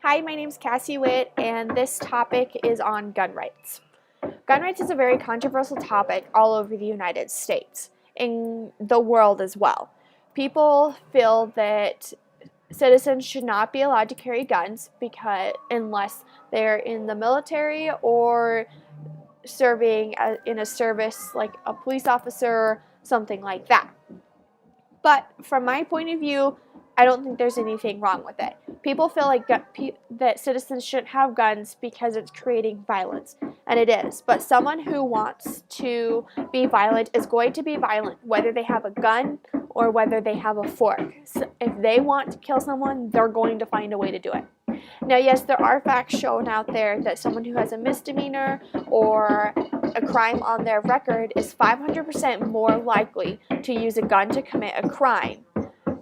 Hi, my name is Cassie Witt, and this topic is on gun rights. Gun rights is a very controversial topic all over the United States, in the world as well. People feel that citizens should not be allowed to carry guns unless they're in the military or serving in a service like a police officer, something like that. But from my point of view, I don't think there's anything wrong with it. People feel like that citizens shouldn't have guns because it's creating violence, and it is. But someone who wants to be violent is going to be violent, whether they have a gun or whether they have a fork. So if they want to kill someone, they're going to find a way to do it. Now, yes, there are facts shown out there that someone who has a misdemeanor or a crime on their record is 500% more likely to use a gun to commit a crime.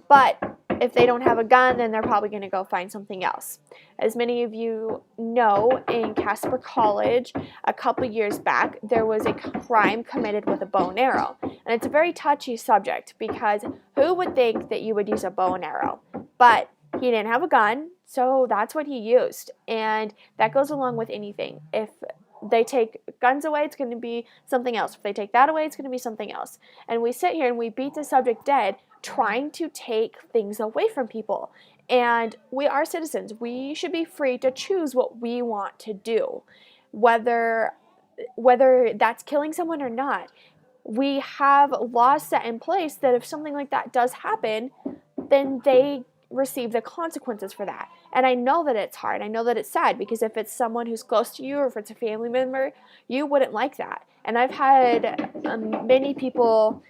But if they don't have a gun, then they're probably going to go find something else. As many of you know, in Casper College, a couple years back, there was a crime committed with a bow and arrow. And it's a very touchy subject because who would think that you would use a bow and arrow? But he didn't have a gun, so that's what he used. And that goes along with anything. If they take guns away, it's going to be something else. If they take that away, it's going to be something else. And we sit here and we beat the subject dead trying to take things away from people. And we are citizens. We should be free to choose what we want to do, whether that's killing someone or not. We have laws set in place that if something like that does happen, then they receive the consequences for that. And I know that it's hard. I know that it's sad because if it's someone who's close to you or if it's a family member, you wouldn't like that. And I've had many people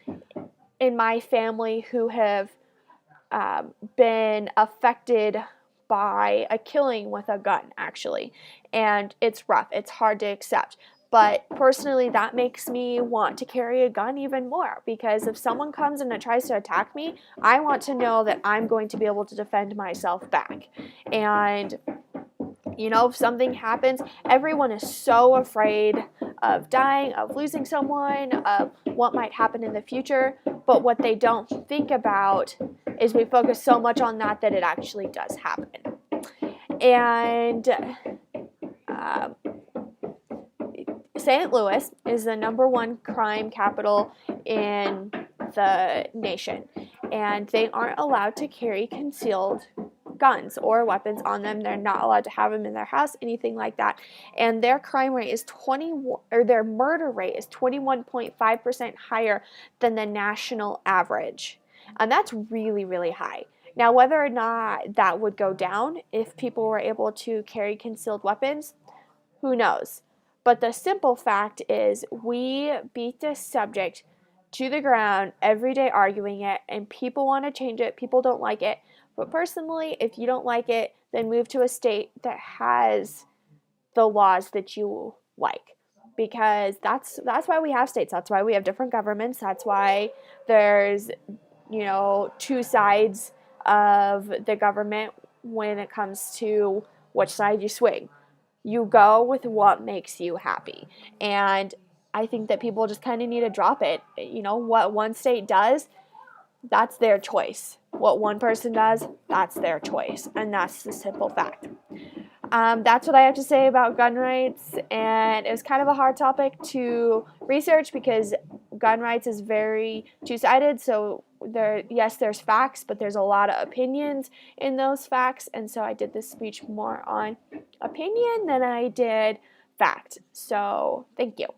in my family who have been affected by a killing with a gun, actually. And it's rough. It's hard to accept. But personally, that makes me want to carry a gun even more because if someone comes and tries to attack me, I want to know that I'm going to be able to defend myself back. And if something happens, everyone is so afraid of dying, of losing someone, of what might happen in the future. But what they don't think about is we focus so much on that it actually does happen. And St. Louis is the #1 crime capital in the nation, and they aren't allowed to carry concealed guns or weapons on them. They're not allowed to have them in their house, anything like that. And their crime rate is their murder rate is 21.5% higher than the national average. And that's really, really high. Now, whether or not that would go down if people were able to carry concealed weapons, who knows? But the simple fact is we beat this subject to the ground every day arguing it, and people want to change it. People don't like it. But personally, if you don't like it, then move to a state that has the laws that you like. Because that's why we have states. That's why we have different governments. That's why there's, two sides of the government when it comes to which side you swing. You go with what makes you happy. And I think that people just kind of need to drop it. What one state does, that's their choice. What one person does, that's their choice. And that's the simple fact. That's what I have to say about gun rights. And it was kind of a hard topic to research because gun rights is very two-sided. So there's facts, but there's a lot of opinions in those facts. And so I did this speech more on opinion than I did fact. So thank you.